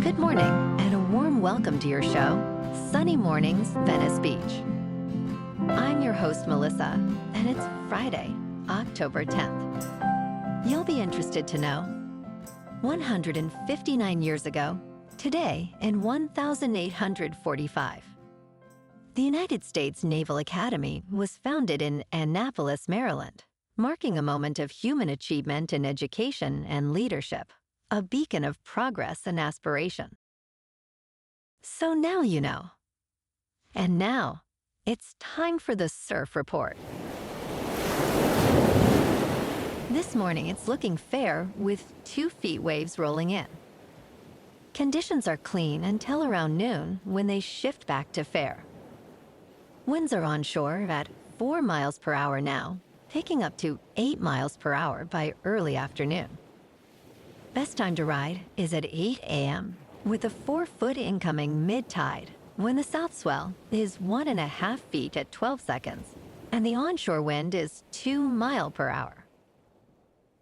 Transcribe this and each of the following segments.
Good morning, and a warm welcome to your show, Sunny Mornings, Venice Beach. I'm your host, Melissa, and it's Friday, October 10th. You'll be interested to know, 159 years ago, today in 1845, the United States Naval Academy was founded in Annapolis, Maryland, marking a moment of human achievement in education and leadership, a beacon of progress and aspiration. So now you know. And now, it's time for the Surf Report. This morning, it's looking fair with 2 feet waves rolling in. Conditions are clean until around noon when they shift back to fair. Winds are onshore at 4 miles per hour now, picking up to 8 miles per hour by early afternoon. Best time to ride is at 8 a.m. with a 4-foot incoming mid-tide when the south swell is 1.5 feet at 12 seconds and the onshore wind is 2 miles per hour.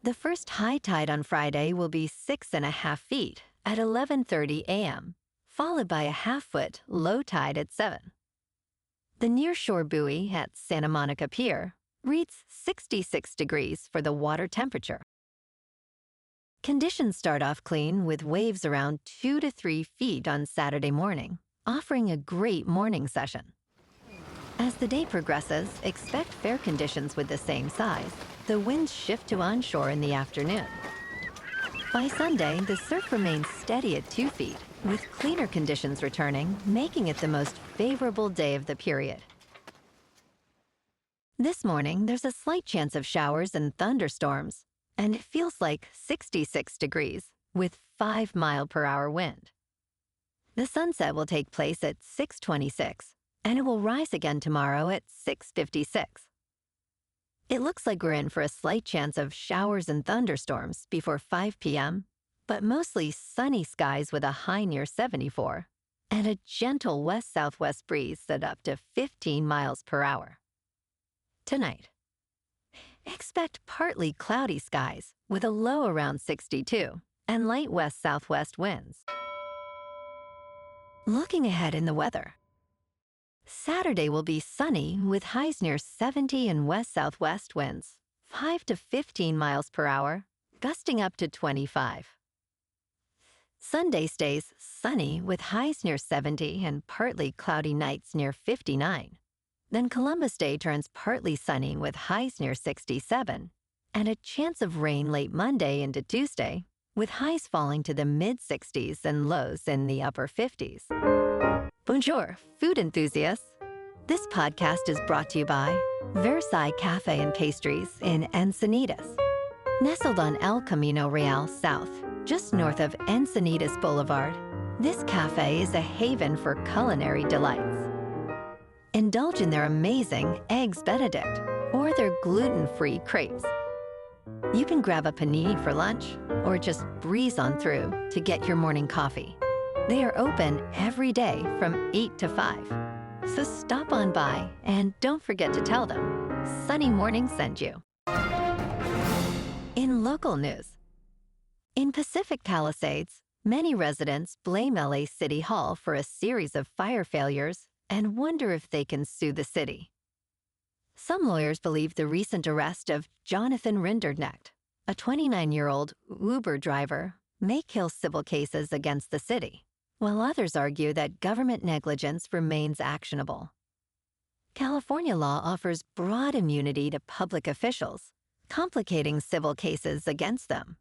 The first high tide on Friday will be 6.5 feet at 11:30 a.m., followed by a 1/2-foot low tide at 7. The nearshore buoy at Santa Monica Pier reads 66 degrees for the water temperature. Conditions start off clean with waves around 2 to 3 feet on Saturday morning, offering a great morning session. As the day progresses, expect fair conditions with the same size. The winds shift to onshore in the afternoon. By Sunday, the surf remains steady at 2 feet, with cleaner conditions returning, making it the most favorable day of the period. This morning, there's a slight chance of showers and thunderstorms, and it feels like 66 degrees with 5 mile per hour wind. The sunset will take place at 6:26, and it will rise again tomorrow at 6:56. It looks like we're in for a slight chance of showers and thunderstorms before 5 p.m., but mostly sunny skies with a high near 74, and a gentle west-southwest breeze at up to 15 miles per hour. Tonight, expect partly cloudy skies with a low around 62 and light west-southwest winds. Looking ahead in the weather, Saturday will be sunny with highs near 70 and west-southwest winds, 5 to 15 miles per hour, gusting up to 25. Sunday stays sunny with highs near 70 and partly cloudy nights near 59. Then Columbus Day turns partly sunny with highs near 67, and a chance of rain late Monday into Tuesday, with highs falling to the mid-60s and lows in the upper 50s. Bonjour, food enthusiasts. This podcast is brought to you by Versailles Cafe and Pastries in Encinitas. Nestled on El Camino Real South, just north of Encinitas Boulevard, this cafe is a haven for culinary delights. Indulge in their amazing Eggs Benedict or their gluten-free crepes. You can grab a panini for lunch or just breeze on through to get your morning coffee. They are open every day from 8 to 5. So stop on by and don't forget to tell them Sunny Morning sent you. In local news, in Pacific Palisades, many residents blame LA City Hall for a series of fire failures and wonder if they can sue the city. Some lawyers believe the recent arrest of Jonathan Rinderknecht, a 29-year-old Uber driver, may kill civil cases against the city, while others argue that government negligence remains actionable. California law offers broad immunity to public officials, complicating civil cases against them.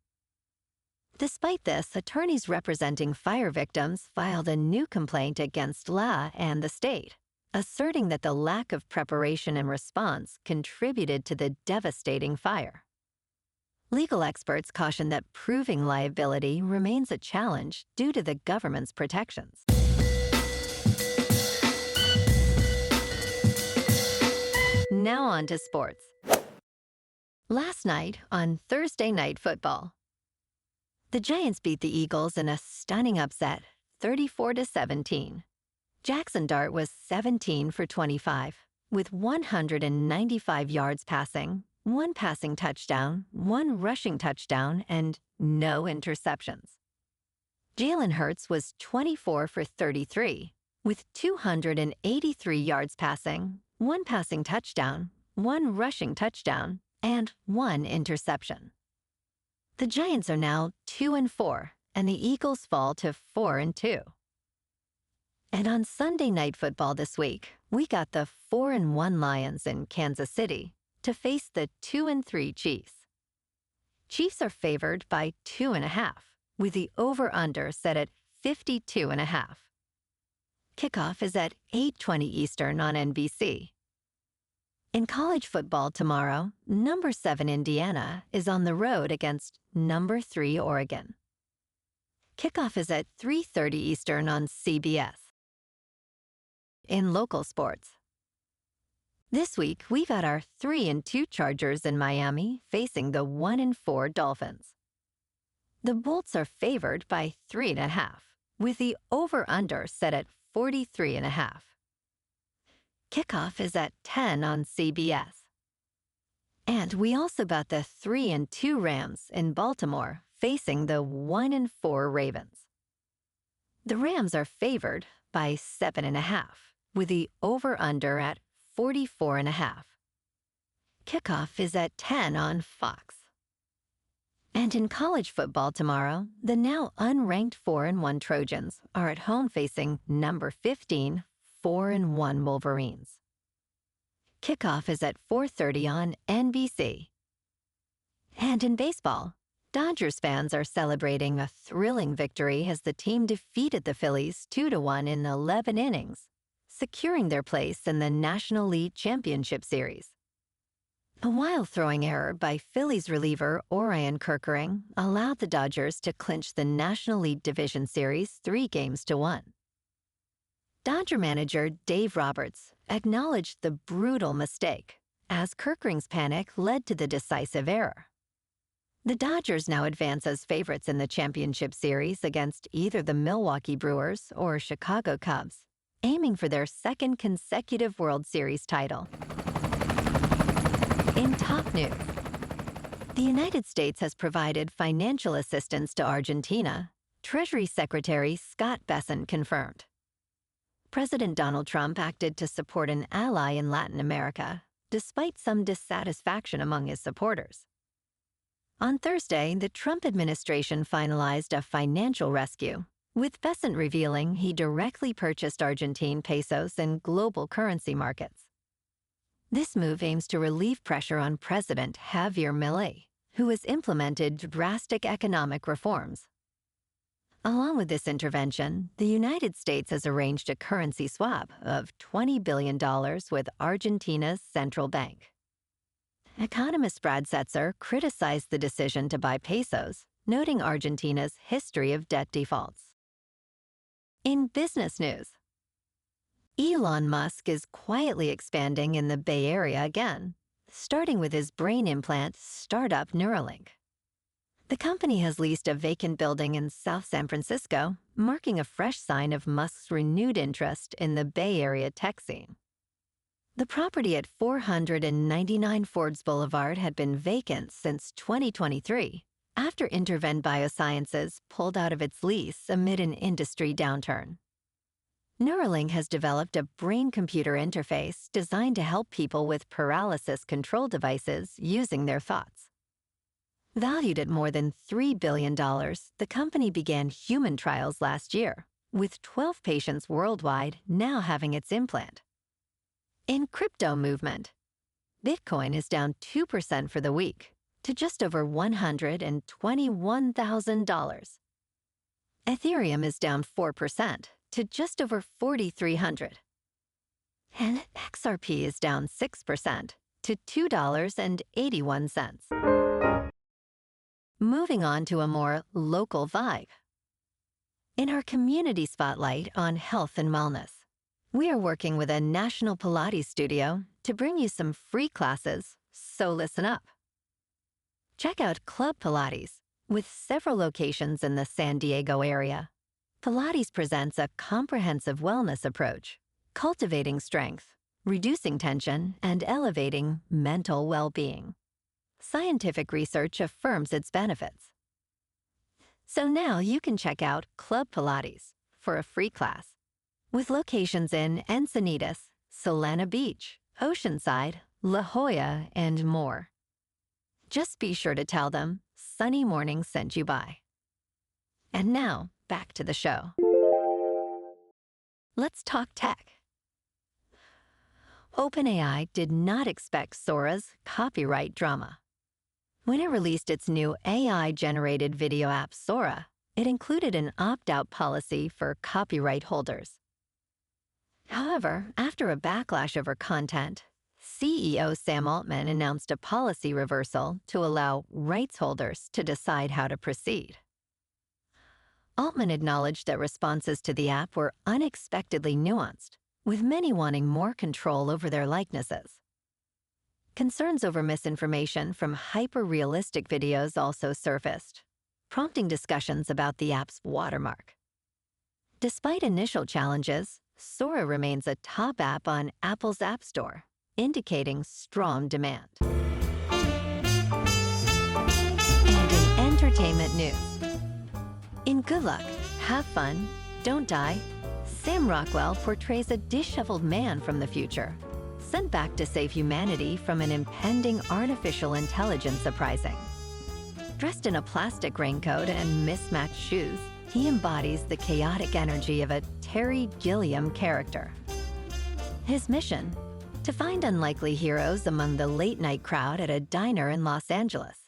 Despite this, attorneys representing fire victims filed a new complaint against LA and the state, asserting that the lack of preparation and response contributed to the devastating fire. Legal experts caution that proving liability remains a challenge due to the government's protections. Now on to sports. Last night on Thursday Night Football, the Giants beat the Eagles in a stunning upset, 34-17. Jackson Dart was 17 for 25, with 195 yards passing, 1 passing touchdown, 1 rushing touchdown, and no interceptions. Jalen Hurts was 24 for 33, with 283 yards passing, 1 passing touchdown, 1 rushing touchdown, and 1 interception. The Giants are now 2-4, and the Eagles fall to 4-2. And on Sunday Night Football this week, we got the 4-1 Lions in Kansas City to face the 2-3 Chiefs. Chiefs are favored by 2.5, with the over-under set at 52.5. Kickoff is at 8:20 Eastern on NBC. In college football tomorrow, number 7 Indiana is on the road against number 3 Oregon. Kickoff is at 3:30 Eastern on CBS. In local sports, this week we've got our 3-2 Chargers in Miami facing the 1-4 Dolphins. The Bolts are favored by 3.5, with the over-under set at 43.5. Kickoff is at 10 on CBS. And we also got the 3-2 Rams in Baltimore facing the 1-4 Ravens. The Rams are favored by 7.5, with the over-under at 44.5. Kickoff is at 10 on Fox. And in college football tomorrow, the now unranked 4-1 Trojans are at home facing number 15, 4-1 Wolverines. Kickoff is at 4:30 on NBC. And in baseball, Dodgers fans are celebrating a thrilling victory as the team defeated the Phillies 2-1 in 11 innings, securing their place in the National League Championship Series. A wild-throwing error by Phillies reliever Orion Kerkering allowed the Dodgers to clinch the National League Division Series 3-1. Dodger manager Dave Roberts acknowledged the brutal mistake, as Kerkering's panic led to the decisive error. The Dodgers now advance as favorites in the championship series against either the Milwaukee Brewers or Chicago Cubs, aiming for their 2nd consecutive World Series title. In top news, the United States has provided financial assistance to Argentina, Treasury Secretary Scott Bessent confirmed. President Donald Trump acted to support an ally in Latin America, despite some dissatisfaction among his supporters. On Thursday, the Trump administration finalized a financial rescue, with Bessent revealing he directly purchased Argentine pesos in global currency markets. This move aims to relieve pressure on President Javier Milei, who has implemented drastic economic reforms. Along with this intervention, the United States has arranged a currency swap of $20 billion with Argentina's central bank. Economist Brad Setzer criticized the decision to buy pesos, noting Argentina's history of debt defaults. In business news, Elon Musk is quietly expanding in the Bay Area again, starting with his brain implant startup Neuralink. The company has leased a vacant building in South San Francisco, marking a fresh sign of Musk's renewed interest in the Bay Area tech scene. The property at 499 Forbes Boulevard had been vacant since 2023, after Intervent Biosciences pulled out of its lease amid an industry downturn. Neuralink has developed a brain-computer interface designed to help people with paralysis control devices using their thoughts. Valued at more than $3 billion, the company began human trials last year, with 12 patients worldwide now having its implant. In crypto movement, Bitcoin is down 2% for the week to just over $121,000. Ethereum is down 4% to just over 4,300. And XRP is down 6% to $2.81. Moving on to a more local vibe. In our community spotlight on health and wellness, we are working with a national Pilates studio to bring you some free classes, so listen up. Check out Club Pilates, with several locations in the San Diego area. Pilates presents a comprehensive wellness approach, cultivating strength, reducing tension, and elevating mental well-being. Scientific research affirms its benefits. So now you can check out Club Pilates for a free class with locations in Encinitas, Solana Beach, Oceanside, La Jolla, and more. Just be sure to tell them Sunny Morning sent you by. And now, back to the show. Let's talk tech. OpenAI did not expect Sora's copyright drama. When it released its new AI-generated video app Sora, it included an opt-out policy for copyright holders. However, after a backlash over content, CEO Sam Altman announced a policy reversal to allow rights holders to decide how to proceed. Altman acknowledged that responses to the app were unexpectedly nuanced, with many wanting more control over their likenesses. Concerns over misinformation from hyper-realistic videos also surfaced, prompting discussions about the app's watermark. Despite initial challenges, Sora remains a top app on Apple's App Store, indicating strong demand. And in entertainment news, in Good Luck, Have Fun, Don't Die, Sam Rockwell portrays a disheveled man from the future, sent back to save humanity from an impending artificial intelligence uprising. Dressed in a plastic raincoat and mismatched shoes, he embodies the chaotic energy of a Terry Gilliam character. His mission? To find unlikely heroes among the late-night crowd at a diner in Los Angeles.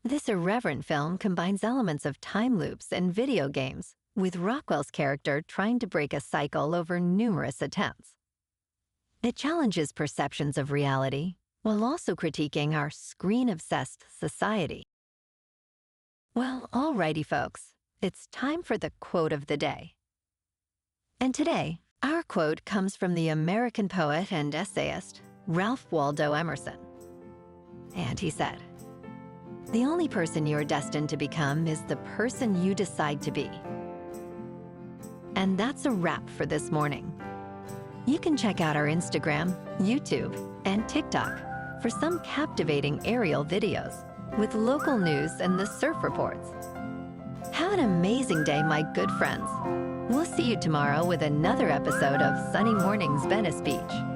This irreverent film combines elements of time loops and video games, with Rockwell's character trying to break a cycle over numerous attempts. It challenges perceptions of reality, while also critiquing our screen-obsessed society. Well, alrighty folks, it's time for the quote of the day. And today, our quote comes from the American poet and essayist, Ralph Waldo Emerson. And he said, "The only person you are destined to become is the person you decide to be." And that's a wrap for this morning. You can check out our Instagram, YouTube, and TikTok for some captivating aerial videos with local news and the surf reports. Have an amazing day, my good friends. We'll see you tomorrow with another episode of Sunny Mornings Venice Beach.